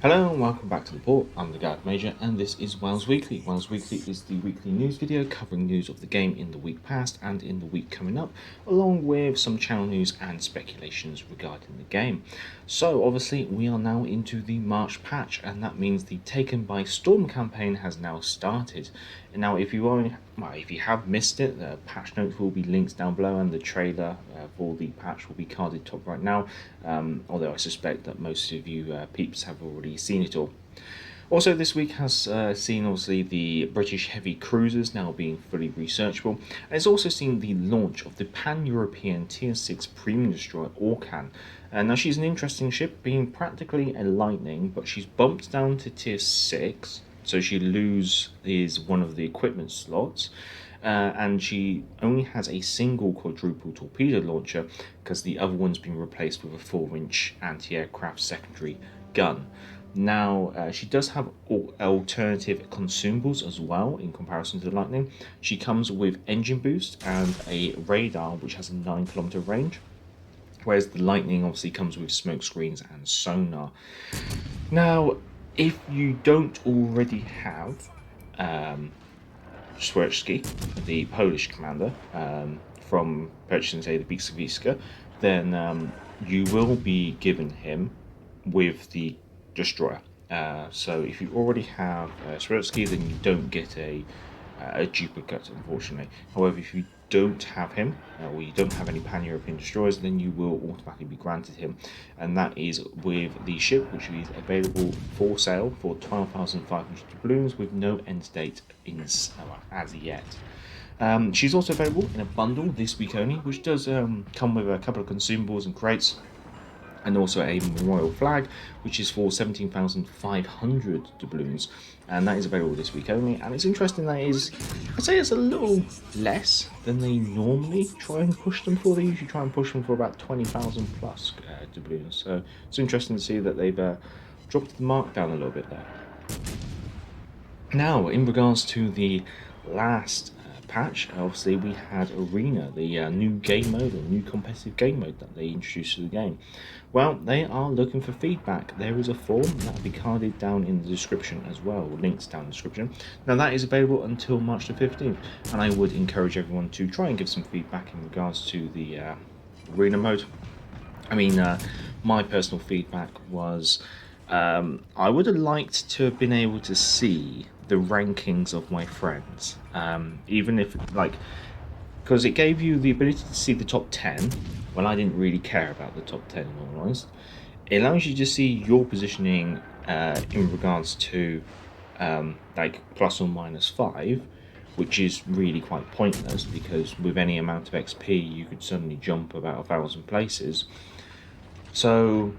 Hello and welcome back to the port. I'm the Guide Major and this is WoWs Weekly. WoWs Weekly is the weekly news video covering news of the game in the week past and in the week coming up, along with some channel news and speculations regarding the game. So obviously we are now into the March patch, and that means the Taken by Storm campaign has now started. And now if you have missed it, the patch notes will be linked down below, and the trailer for the patch will be carded top right now, although I suspect that most of you peeps have already seen it all. Also, this week has seen obviously the British heavy cruisers now being fully researchable, and it's also seen the launch of the pan-European Tier 6 premium destroyer Orkan. Now she's an interesting ship, being practically a Lightning, but she's bumped down to Tier 6, so she loses one of the equipment slots. And she only has a single quadruple torpedo launcher because the other one's been replaced with a 4-inch anti-aircraft secondary gun. Now, she does have alternative consumables as well in comparison to the Lightning. She comes with engine boost and a radar which has a 9-kilometer range, whereas the Lightning obviously comes with smoke screens and sonar. Now, if you don't already have Swirecki, the Polish commander, from purchasing, say, the Biksawiska, then you will be given him with the destroyer. So if you already have Swirecki, then you don't get a duplicate, unfortunately. However, if you don't have him, or you don't have any pan-European destroyers, then you will automatically be granted him, and that is with the ship, which is available for sale for 12,500 doubloons with no end date as yet. She's also available in a bundle this week only, which does come with a couple of consumables and crates, and also a memorial flag, which is for 17,500 doubloons, and that is available this week only. And it's interesting that I'd say it's a little less than they normally try and push them for. They usually try and push them for about 20,000 plus doubloons, so it's interesting to see that they've dropped the mark down a little bit there. Now, in regards to the last patch, obviously we had Arena, the new game mode, or new competitive game mode that they introduced to the game. Well, they are looking for feedback. There is a form that will be carded down in the description as well, links down in the description. Now that is available until March the 15th, and I would encourage everyone to try and give some feedback in regards to the Arena mode. I mean, my personal feedback was I would have liked to have been able to see the rankings of my friends, even if, like, because it gave you the ability to see the top 10 when I didn't really care about the top 10, in all honesty. It allows you to see your positioning in regards to like plus or minus 5, which is really quite pointless, because with any amount of XP you could suddenly jump about 1,000 places. So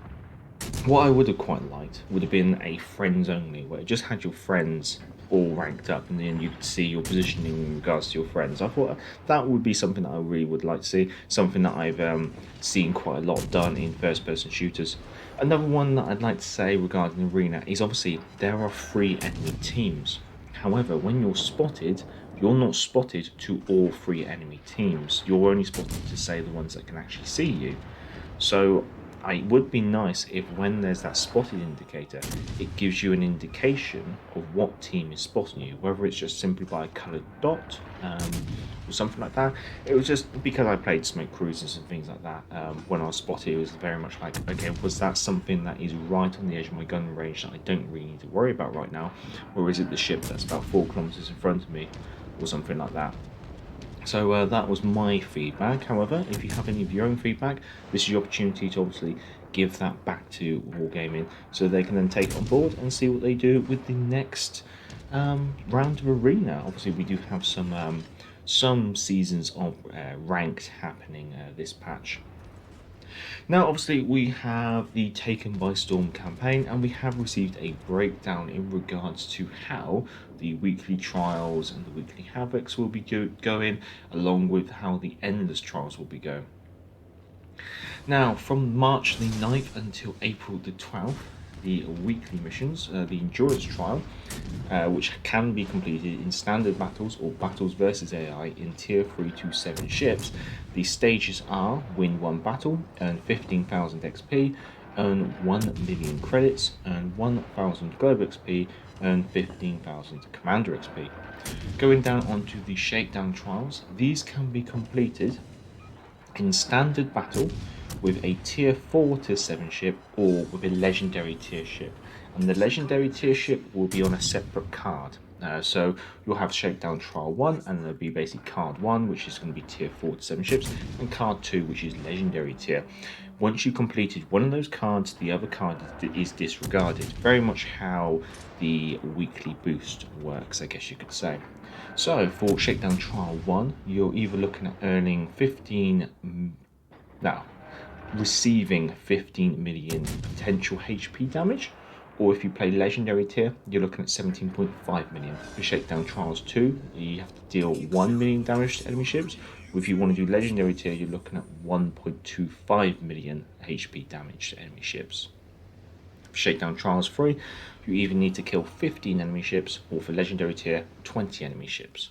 what I would have quite liked would have been a friends only, where it just had your friends all ranked up, and then you could see your positioning in regards to your friends. I thought that would be something that I really would like to see, something that I've seen quite a lot done in first-person shooters. Another one that I'd like to say regarding Arena is obviously there are 3 enemy teams. However, when you're spotted, you're not spotted to all 3 enemy teams. You're only spotted to, say, the ones that can actually see you. So it would be nice if, when there's that spotted indicator, it gives you an indication of what team is spotting you, whether it's just simply by a coloured dot or something like that. It was just because I played smoke cruisers and things like that. When I was spotted, it was very much like, okay, was that something that is right on the edge of my gun range that I don't really need to worry about right now, or is it the ship that's about 4 kilometers in front of me, or something like that? So that was my feedback. However, if you have any of your own feedback, this is your opportunity to obviously give that back to Wargaming, so they can then take it on board and see what they do with the next round of Arena. Obviously, we do have some seasons of ranked happening this patch. Now, obviously, we have the Taken by Storm campaign, and we have received a breakdown in regards to how the weekly trials and the weekly havocs will be going, along with how the endless trials will be going. Now, from March the 9th until April the 12th, the weekly missions, the endurance trial, which can be completed in standard battles or battles versus AI in tier 3 to 7 ships. The stages are: win 1 battle, earn 15,000 XP, earn 1 million credits, earn 1000 global XP, earn 15,000 commander XP. Going down onto the Shakedown Trials, these can be completed in standard battle with a tier 4 to 7 ship or with a legendary tier ship. And the legendary tier ship will be on a separate card. So you'll have Shakedown Trial 1, and there'll be basically card 1, which is going to be tier 4 to 7 ships, and card 2, which is legendary tier. Once you completed one of those cards, the other card is disregarded. Very much how the weekly boost works, I guess you could say. So for Shakedown Trial 1, you're either looking at earning 15, now receiving 15 million potential HP damage, or if you play Legendary tier, you're looking at 17.5 million. For Shakedown Trials 2, you have to deal 1 million damage to enemy ships. If you want to do Legendary tier, you're looking at 1.25 million HP damage to enemy ships. For Shakedown Trials 3, you either need to kill 15 enemy ships, or for Legendary tier, 20 enemy ships.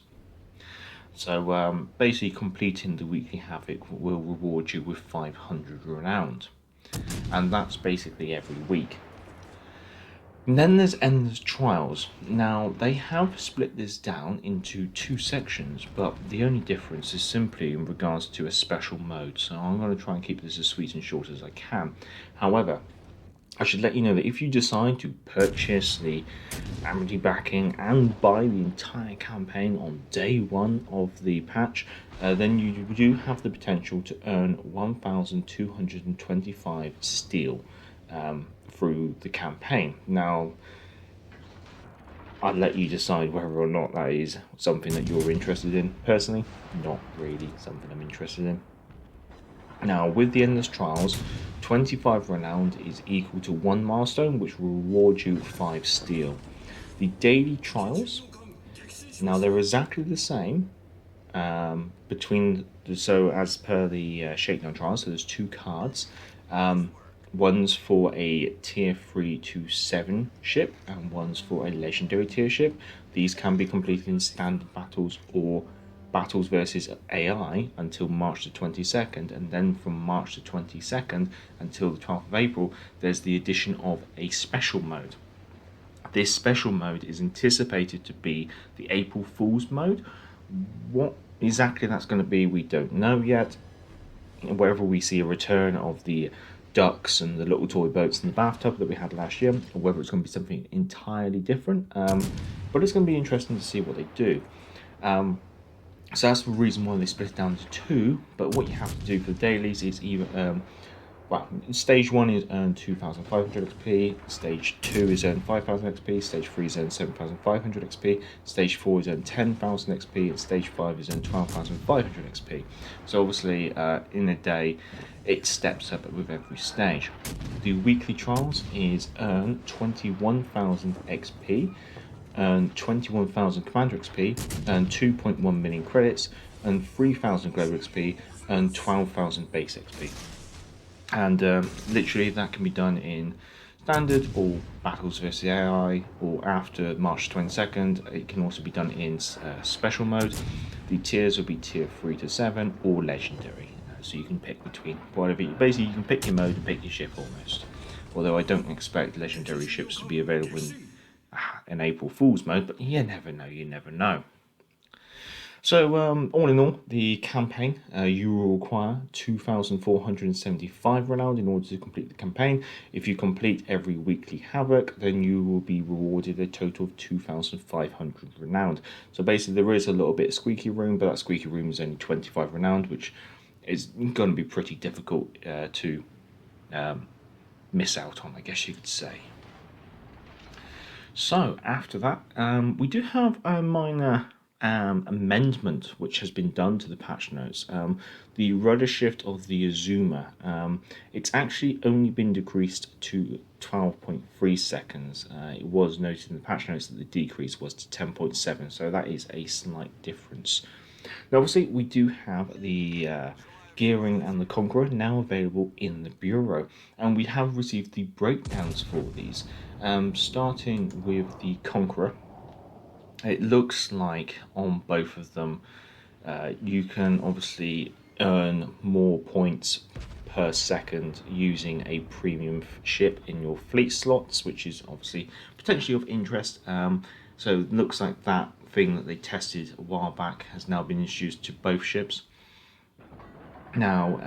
So basically completing the weekly Havoc will reward you with 500 renowned. And that's basically every week. And then there's Endless Trials. Now, they have split this down into 2 sections, but the only difference is simply in regards to a special mode. So I'm going to try and keep this as sweet and short as I can. However, I should let you know that if you decide to purchase the Amity backing and buy the entire campaign on day 1 of the patch, then you do have the potential to earn 1,225 steel through the campaign. Now, I'll let you decide whether or not that is something that you're interested in. Personally, not really something I'm interested in. Now, with the Endless Trials, 25 renowned is equal to 1 milestone, which will reward you 5 steel. The daily trials, now they're exactly the same so as per the Shakedown Trials, so there's 2 cards. One's for a tier 3 to 7 ship, and one's for a legendary tier ship. These can be completed in standard battles or battles versus AI until March the 22nd, and then from March the 22nd until the 12th of April, there's the addition of a special mode. This special mode is anticipated to be the April Fool's mode. What exactly that's going to be, we don't know yet. Whether we see a return of the ducks and the little toy boats in the bathtub that we had last year, or whether it's going to be something entirely different. But it's going to be interesting to see what they do. So that's the reason why they split it down to 2. But what you have to do for the dailies is either stage 1 is earn 2,500 XP, stage 2 is earn 5,000 XP, stage 3 is earn 7,500 XP, stage 4 is earn 10,000 XP, and stage 5 is earn 12,500 XP. So obviously in a day it steps up with every stage. The weekly trials is earn 21,000 XP, earn 21,000 commander XP, earn 2.1 million credits, earn 3,000 global XP, earn 12,000 base XP. And literally that can be done in standard or battles versus AI, or after March 22nd. It can also be done in special mode. The tiers will be tier 3 to 7 or legendary. So you can pick between whatever. Basically, you can pick your mode and pick your ship almost. Although I don't expect legendary ships to be available in April Fool's mode, but you never know, you never know. So all in all, the campaign, you will require 2,475 renowned in order to complete the campaign. If you complete every weekly Havoc, then you will be rewarded a total of 2,500 renowned. So basically there is a little bit of squeaky room, but that squeaky room is only 25 renowned, which is going to be pretty difficult to miss out on, I guess you could say. So after that, we do have a minor amendment which has been done to the patch notes. The rudder shift of the Azuma, it's actually only been decreased to 12.3 seconds. It was noted in the patch notes that the decrease was to 10.7, so that is a slight difference. Now obviously we do have the gearing and the Conqueror now available in the Bureau, and we have received the breakdowns for these. Starting with the Conqueror, it looks like on both of them you can obviously earn more points per second using a premium ship in your fleet slots, which is obviously potentially of interest. So it looks like that thing that they tested a while back has now been introduced to both ships. Now,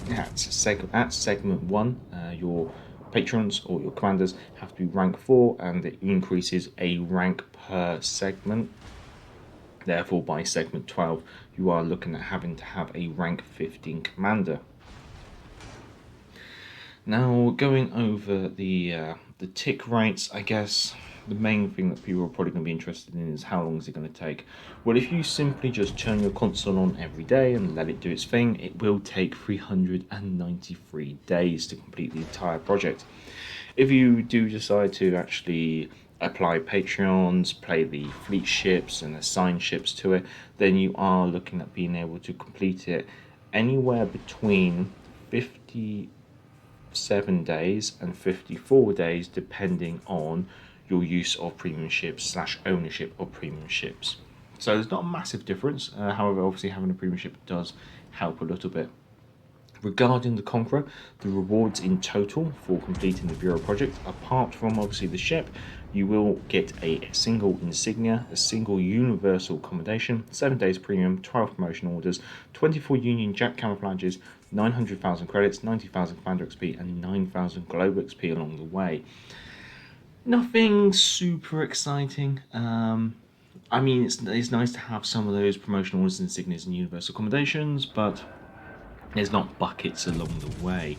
at segment 1, your patrons or your commanders have to be rank 4, and it increases a rank per segment. Therefore, by segment 12, you are looking at having to have a rank 15 commander. Now, going over the tick rates, I guess the main thing that people are probably going to be interested in is how long is it going to take. Well, if you simply just turn your console on every day and let it do its thing, it will take 393 days to complete the entire project. If you do decide to actually apply Patreons, play the fleet ships and assign ships to it, then you are looking at being able to complete it anywhere between 57 days and 54 days, depending on your use of premium ships / ownership of premium ships. So there's not a massive difference. However, obviously having a premium ship does help a little bit. Regarding the Conqueror, the rewards in total for completing the Bureau project, apart from obviously the ship, you will get a single insignia, a single universal accommodation, 7 days premium, 12 promotion orders, 24 Union Jack camouflages, 900,000 credits, 90,000 Commander XP, and 9,000 Global XP along the way. Nothing super exciting. I mean, it's nice to have some of those promotional orders, insignias, and universal accommodations, but there's not buckets along the way.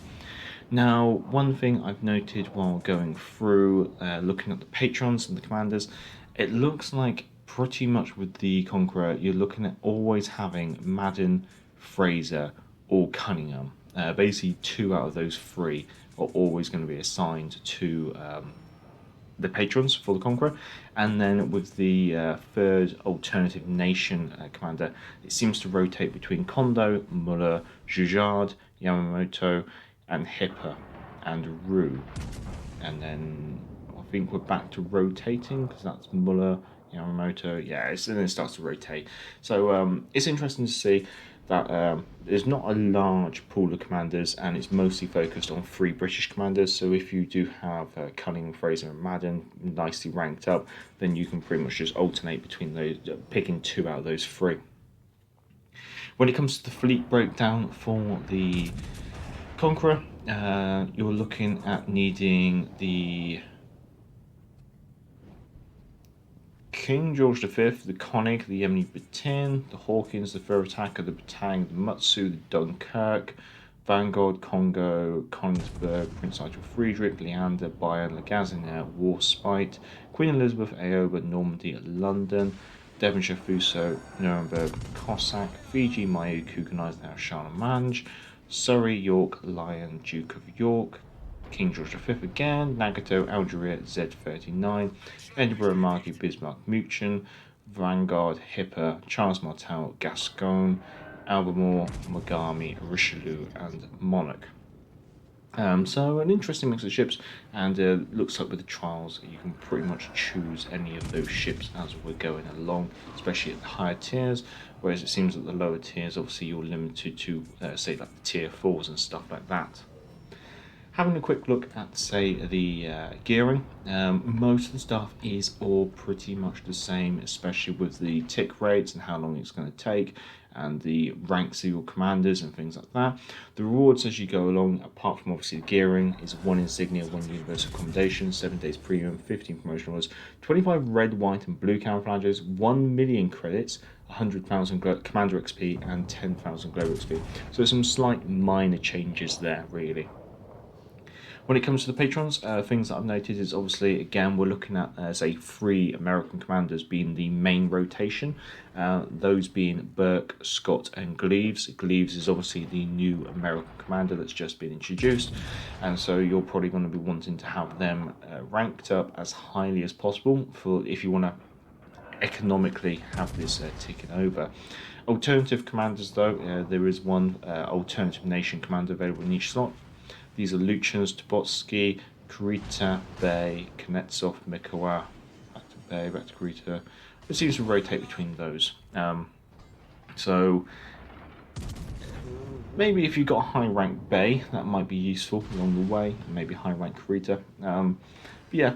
Now, one thing I've noted while going through, looking at the patrons and the commanders, it looks like pretty much with the Conqueror, you're looking at always having Madden, Fraser, or Cunningham. Basically, 2 out of those 3 are always going to be assigned to the patrons for the Conqueror. And then with the 3rd alternative nation commander, it seems to rotate between Kondo, Muller, Jujard, Yamamoto, and Hipper and Rue. And then I think we're back to rotating because that's Muller, Yamamoto. Yeah, and then it starts to rotate. So it's interesting to see that there's not a large pool of commanders, and it's mostly focused on 3 British commanders. So if you do have Cunningham, Fraser, and Madden nicely ranked up, then you can pretty much just alternate between those, picking 2 out of those 3. When it comes to the fleet breakdown for the Conqueror, you're looking at needing the King George V, the Konig, the Yemeni Batin, the Hawkins, the Fur Attacker, the Batang, the Mutsu, the Dunkirk, Vanguard, Congo, Königsberg, Prince Eichel Friedrich, Leander, Bayern, Lagazinaire, Warspite, Queen Elizabeth, Aoba, Normandy, London, Devonshire, Fuso, Nuremberg, Cossack, Fiji, Mayu, Kuganized, Charlemagne, Surrey, York, Lion, Duke of York, King George V again, Nagato, Algeria, Z39, Edinburgh, Margate, Bismarck, Muchen, Vanguard, Hipper, Charles Martel, Gascon, Albemarle, Mogami, Richelieu, and Monarch. So an interesting mix of ships, and looks like with the trials you can pretty much choose any of those ships as we're going along, especially at the higher tiers, whereas it seems that the lower tiers obviously you're limited to say like the tier 4s and stuff like that. Having a quick look at, say, the gearing, most of the stuff is all pretty much the same, especially with the tick rates and how long it's going to take, and the ranks of your commanders and things like that. The rewards as you go along, apart from obviously the gearing, is 1 insignia, 1 universal accommodation, 7 days premium, 15 promotional orders, 25 red, white, and blue camouflages, 1 million credits, 100,000 commander XP, and 10,000 global XP. So some slight minor changes there, really. When it comes to the patrons, things that I've noted is obviously, again, we're looking at, say, 3 American commanders being the main rotation, those being Burke, Scott, and Gleaves. Gleaves is obviously the new American commander that's just been introduced, and so you're probably going to be wanting to have them ranked up as highly as possible for if you want to economically have this ticking over. Alternative commanders, though, there is 1 alternative nation commander available in each slot. These are Luchans, Tobotsky, Kurita, Bay, Kunetsov, Mikowa, back to Bay, back to Kurita. It seems to rotate between those. So Maybe if you've got a high rank Bay, that might be useful along the way, maybe high rank Rita. But yeah,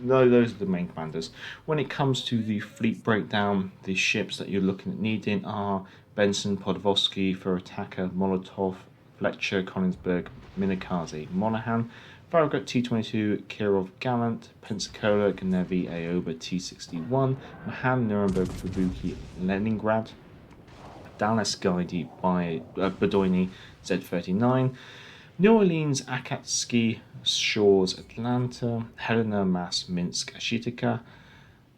those are the main commanders. When it comes to the fleet breakdown, the ships that you're looking at needing are Benson, Podvosky for attacker, Molotov, Fletcher, Konigsberg, Minakaze, Monaghan, Farragut T-22, Kirov Gallant, Pensacola, Gnevi, Aoba T-61, Mahan, Nuremberg, Fubuki, Leningrad, Dallas Guide by Bedoini Z39, New Orleans Akatsuki Shores Atlanta, Helena Mass Minsk Ashitika,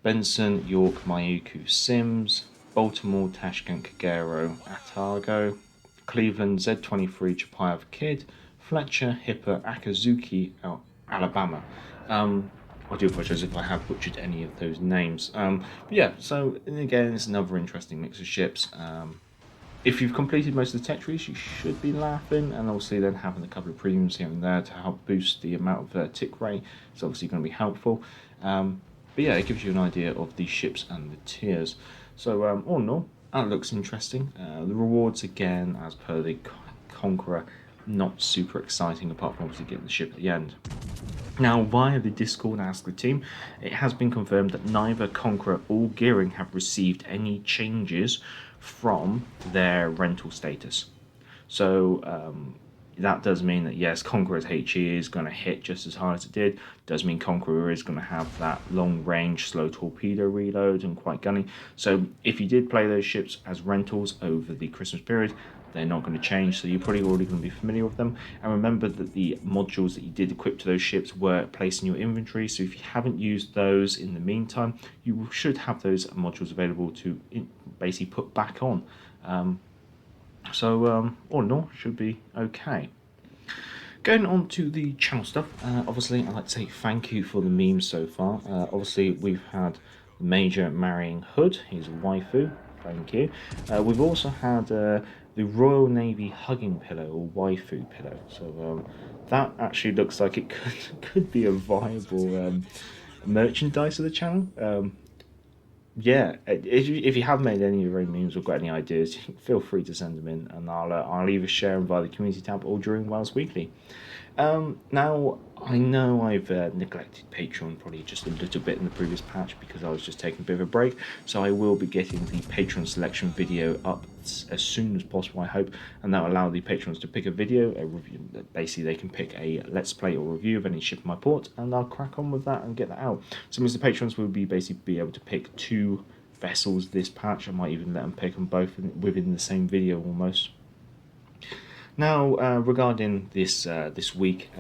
Benson York Mayuku Sims, Baltimore Tashkent Kagero Atago, Cleveland Z23 Chapayev Kid, Fletcher Hipper Akazuki Alabama. I do apologise if I have butchered any of those names. But yeah, so again, it's another interesting mix of ships. If you've completed most of the tech trees, you should be laughing, and obviously then having a couple of premiums here and there to help boost the amount of tick rate is obviously going to be helpful. But yeah, it gives you an idea of the ships and the tiers. So all in all, that looks interesting. The rewards, again, as per the Conqueror, not super exciting apart from obviously getting the ship at the end. Now, via the Discord Ask the Team, it has been confirmed that neither Conqueror or Gearing have received any changes from their rental status. So that does mean that yes, Conqueror's HE is going to hit just as hard as it did. Does mean Conqueror is going to have that long range slow torpedo reload and quite gunny. So if you did play those ships as rentals over the Christmas period, they're not going to change, so you're probably already going to be familiar with them. And remember that the modules that you did equip to those ships were placed in your inventory, so if you haven't used those in the meantime, you should have those modules available to basically put back on. So all in all, should be okay. Going on to the channel stuff, obviously I'd like to say thank you for the memes so far. Obviously we've had Major marrying Hood, he's a waifu, thank you. We've also had the Royal Navy hugging pillow, or waifu pillow, so that actually looks like it could be a viable merchandise of the channel. Yeah, if you have made any of your own memes or got any ideas, feel free to send them in, and I'll either share them via the community tab or during WoWs Weekly. Now, I know I've neglected Patreon probably just a little bit in the previous patch because I was just taking a bit of a break, so I will be getting the Patreon selection video up as soon as possible, I hope, and that will allow the patrons to pick a video, a review. Basically, they can pick a let's play or review of any ship in my port, and I'll crack on with that and get that out. So means the patrons will basically be able to pick 2 vessels this patch. I might even let them pick them both within the same video almost. Now, regarding this week,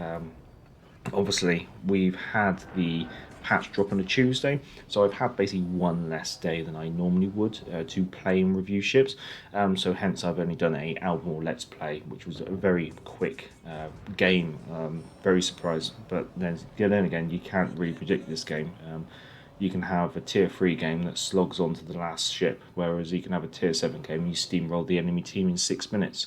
obviously we've had the patch drop on a Tuesday, so I've had basically one less day than I normally would to play and review ships. So hence I've only done a Almore Let's Play, which was a very quick game. Very surprised, but then again, you can't really predict this game. You can have a tier 3 game that slogs on to the last ship, whereas you can have a tier 7 game and you steamroll the enemy team in 6 minutes.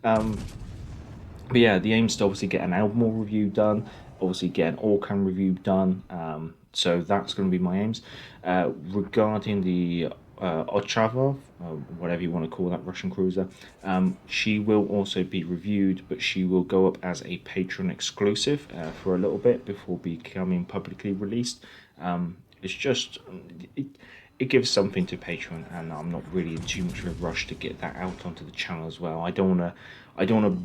But yeah, the aim is to obviously get an Almore review done, obviously get an Orkan review done, so that's going to be my aims. Regarding the Ochava, whatever you want to call that Russian cruiser, she will also be reviewed, but she will go up as a Patreon exclusive for a little bit before becoming publicly released. It's just... It gives something to Patreon, and I'm not really in too much of a rush to get that out onto the channel as well. I don't wanna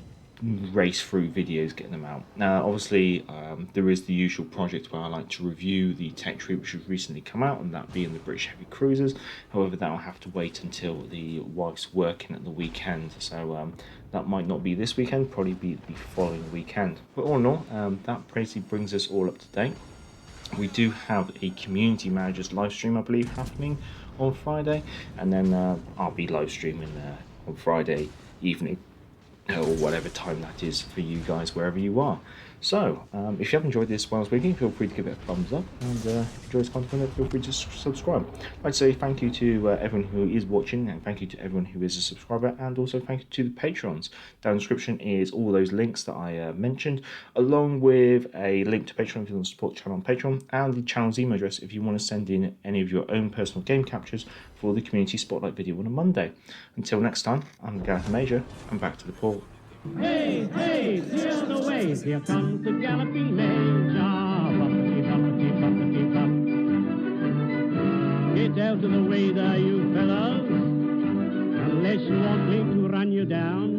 race through videos getting them out. Now, obviously, there is the usual project where I like to review the tech tree which has recently come out, and that being the British Heavy Cruisers. However, that will have to wait until the wife's working at the weekend, so that might not be this weekend, probably be the following weekend. But all in all, that basically brings us all up to date. We do have a community managers live stream, I believe, happening on Friday, and then I'll be live streaming on Friday evening or whatever time that is for you guys wherever you are. So if you have enjoyed this WoWs Weekly, feel free to give it a thumbs up, and if you enjoy this content, feel free to subscribe. I'd like to say thank you to everyone who is watching, and thank you to everyone who is a subscriber, and also thank you to the patrons. Down in the description is all those links that I mentioned, along with a link to Patreon if you want to support the channel on Patreon, and the channel's email address if you want to send in any of your own personal game captures for the Community Spotlight video on a Monday. Until next time, I'm Gareth Major, and back to the port. Hey, hey, clear the way, here comes the galloping major. Bumpity, bumpity, bumpity, bump. Get out of the way there, you fellows, unless you want me to run you down.